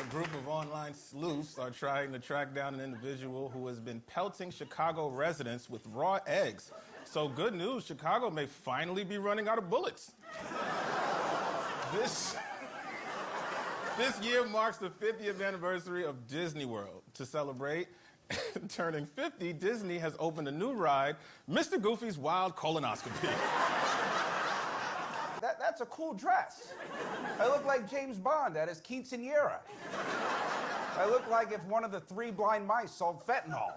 A group of online sleuths are trying to track down an individual who has been pelting Chicago residents with raw eggs. So good news, Chicago may finally be running out of bullets. This year marks the 50th anniversary of Disney World. To celebrate turning 50, Disney has opened a new ride, Mr. Goofy's Wild Colonoscopy. That's a cool dress. I look like James Bond at his quinceañera. I look like if one of the 3 blind mice sold fentanyl.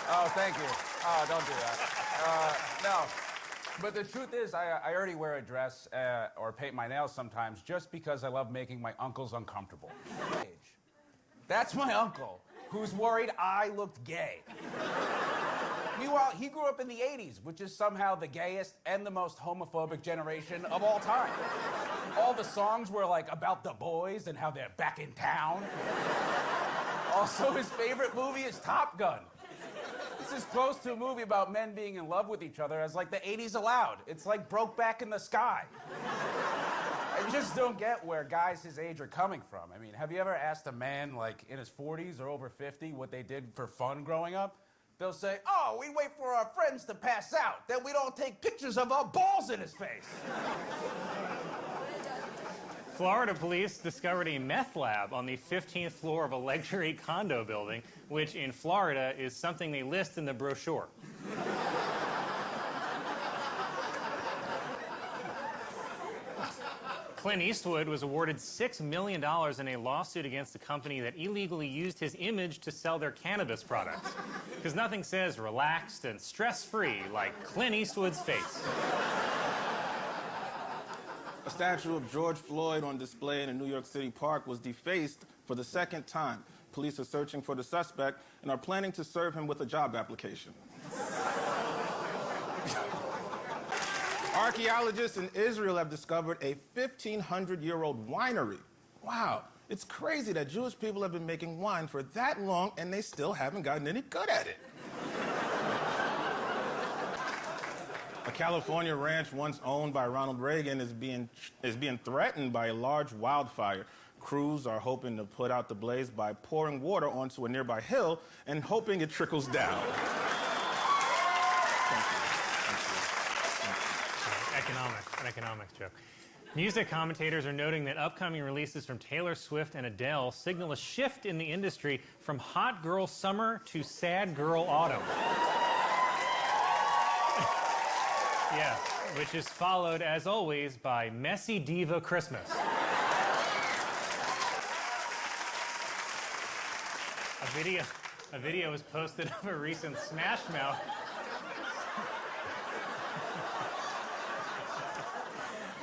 Oh, thank you. Oh, don't do that. No. But the truth is, I already wear a dress or paint my nails sometimes just because I love making my uncles uncomfortable. That's my uncle, who's worried I looked gay. Meanwhile, he grew up in the 80s, which is somehow the gayest and the most homophobic generation of all time. All the songs were like about the boys and how they're back in town. Also, his favorite movie is Top Gun. It's as close to a movie about men being in love with each other as like the 80s allowed. It's like Brokeback in the Sky. I just don't get where guys his age are coming from. I mean, have you ever asked a man like in his 40s or over 50 what they did for fun growing up? They'll say, oh, we wait for our friends to pass out. Then we'd all take pictures of our balls in his face. Florida police discovered a meth lab on the 15th floor of a luxury condo building, which in Florida is something they list in the brochure. Clint Eastwood was awarded $6 million in a lawsuit against a company that illegally used his image to sell their cannabis products. Because nothing says relaxed and stress-free like Clint Eastwood's face. A statue of George Floyd on display in a New York City park was defaced for the second time. Police are searching for the suspect and are planning to serve him with a job application. Archaeologists in Israel have discovered a 1,500-year-old winery. Wow, it's crazy that Jewish people have been making wine for that long and they still haven't gotten any good at it. A California ranch once owned by Ronald Reagan is being threatened by a large wildfire. Crews are hoping to put out the blaze by pouring water onto a nearby hill and hoping it trickles down. An economics joke. Music commentators are noting that upcoming releases from Taylor Swift and Adele signal a shift in the industry from hot girl summer to sad girl autumn. Yeah, which is followed, as always, by messy diva Christmas. A video was posted of a recent Smash Mouth.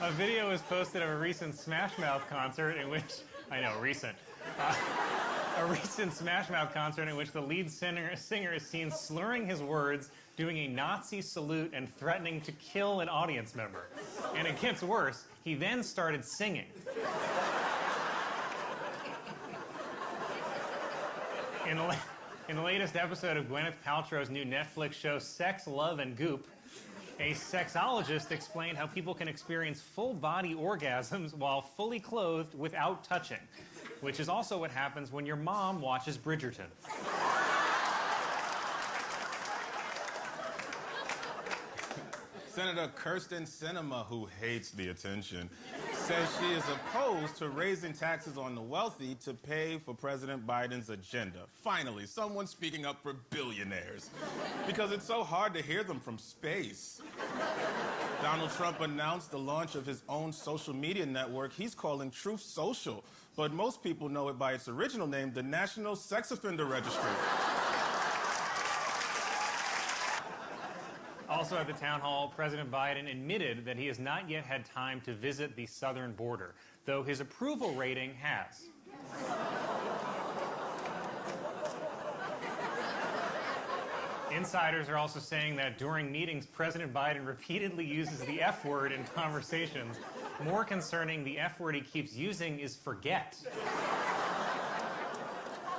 A video was posted of a recent Smash Mouth concert in which, a recent Smash Mouth concert in which the lead singer is seen slurring his words, doing a Nazi salute, and threatening to kill an audience member. And it gets worse. He then started singing. In the latest episode of Gwyneth Paltrow's new Netflix show Sex, Love, and Goop, a sexologist explained how people can experience full-body orgasms while fully clothed without touching, which is also what happens when your mom watches Bridgerton. Senator Kirsten Sinema, who hates the attention, says she is opposed to raising taxes on the wealthy to pay for President Biden's agenda. Finally, someone speaking up for billionaires. Because it's so hard to hear them from space. Donald Trump announced the launch of his own social media network he's calling Truth Social. But most people know it by its original name, the National Sex Offender Registry. Also at the town hall, President Biden admitted that he has not yet had time to visit the southern border, though his approval rating has. Insiders are also saying that during meetings, President Biden repeatedly uses the F word in conversations. More concerning, the F word he keeps using is forget.